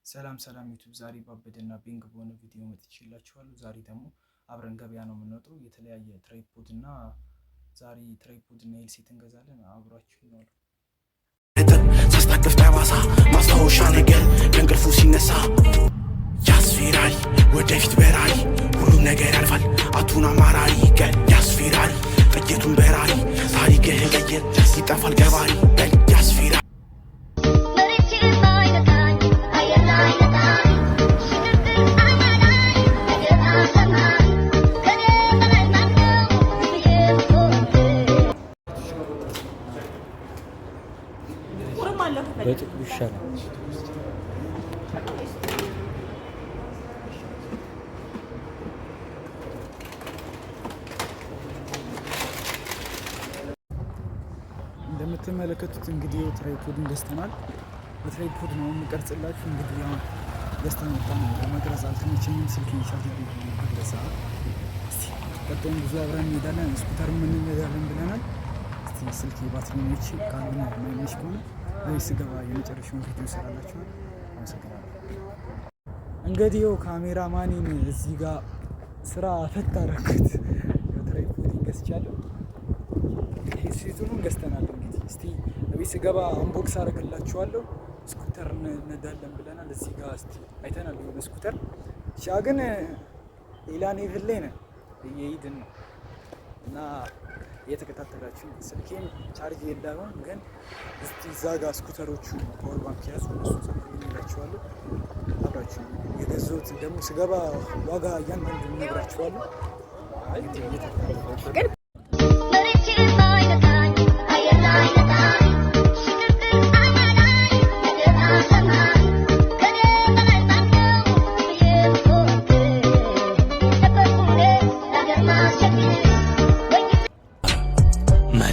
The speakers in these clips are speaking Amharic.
ሰላም ዩቲዩብ ዛሬ ባበደና ቢንግ በሆነ ቪዲዮ መጥቼላችኋለሁ። ዛሬ ደግሞ አብረን ገበያ ነው የምንወጣው። የተለያየ ትራይፖድ እና ዛሬ ትራይፖድ እና ሄልሴት እንገዛለን። አብራችሁ ነው ሳስታቅፍ ጠባሳ ማስታወሻ ነገር ከእንቅልፉ ሲነሳ ያስፈራል። ወደፊት በራሪ ሁሉም ነገር ያልፋል። አቱን አማራሪ ቀን ያስፈራል። ጥቂቱን በራሪ ታሪክህን ቀይር ይጠፋል ገባሪ ቀን ያስፈራል። በጥቁር ይሻላል። እንደምትመለከቱት እንግዲህ ትራይፖድን ገዝተናል። በትራይፖድ ነው የምቀርጽላችሁ። እንግዲህ አሁን ገዝተን ወጣን። ለመቅረጽ አልተመቸኝም። ስልኬን ቻርጅ ይደረሳ። ቀጣዩን ብዙ አብረን እንሄዳለን። ስኩተር ምን እንሄዳለን ብለናል። እስቲ ስልኬ ባትሪ ነች ካልሆነ ማይነሽ ከሆነ ወይ ስገባ የመጨረሻውን ቪዲዮ ሰራላችሁ። አመሰግናለሁ። እንግዲህ ካሜራ ማኔን እዚህ ጋር ስራ ፈታ አደረኩት። ትራይፖድን ገዝቻለሁ። ሄድሴቱንም ገዝተናል። እንግዲህ እስቲ እቤት ስገባ አንቦክስ አደርግላችኋለሁ። ስኩተር እንነዳለን ብለናል። እዚህ ጋር እስቲ አይተናል የሆነ ስኩተር ሻ ግን ሌላ ኔቭል ላይ ነን እየሄድን ነው እና እየተከታተላችሁ ስልኬን ቻርጅ የለውም ግን እስቲ እዛ ጋር ስኩተሮቹ ፓወር ባንክ ያዙ እነሱ ሰጥቼላችኋለሁ። አብራችሁ የገዛሁት ደግሞ ስገባ ዋጋ እያንዳንዱ እነግራችኋለሁ።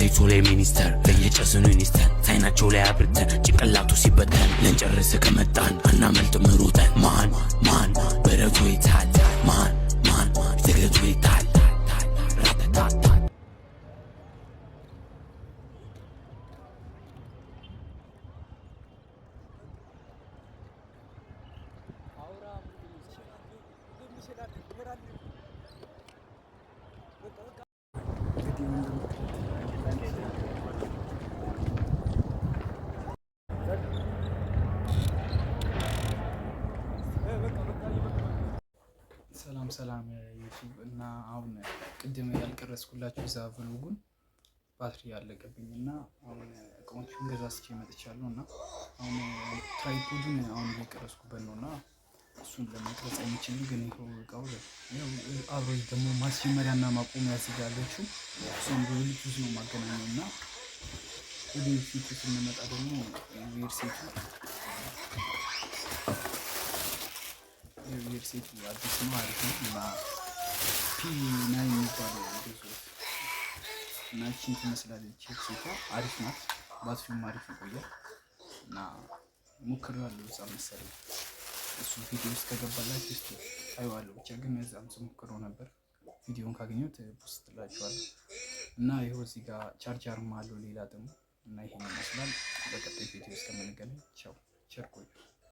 መሬቱ ላይ ሚኒስተር በየጨስኑ ሚኒስተር አይናቸው ላይ አብርተን ጭንቅላቱ ሲበተን ልንጨርስ ከመጣን አናመልጥም ሩጠን ማን በረቱ ይታል ማን ዝግቱ ይታል ራተታታ ሰላም ዩቲዩብ እና አሁን ቅድም ያልቀረጽኩላችሁ እዛ ቭሎጉን ባትሪ ያለቀብኝ እና አሁን እቃዎቹን ገዛዝቼ መጥቻለሁ እና አሁን ትራይፖዱን አሁን እየቀረጽኩበት ነው እና እሱን ለመቅረጽ የሚችል ግን ይኸው እቃው አብሮ ደግሞ ማስጀመሪያና ማቆሚያ ያዘጋጀችው እሷን በብሉቱዝ ነው ማገናኘው እና ወደ ፊቱ ስንመጣ ደግሞ ሄድሴቱ አዲስ ነው፣ አሪፍ ነው እና P9 የሚባለው እና እቺን ትመስላለች። ሄድሴቷ አሪፍ ናት፣ ባትሪውም አሪፍ ይቆያል እና ሞክሬዋለሁ እዛ መሰለኝ እሱ ቪዲዮ ውስጥ ከገባላችሁ እስቲ አይዋለሁ። ብቻ ግን እዛም ስሞክረው ነበር። ቪዲዮን ካገኘሁት ፖስት እላችኋለሁ እና ይኸው እዚህ ጋር ቻርጀርም አለው ሌላ ደግሞ እና ይሄን ይመስላል። በቀጣይ ቪዲዮ እስከምንገናኝ ቻው፣ ቸር ቆዩ።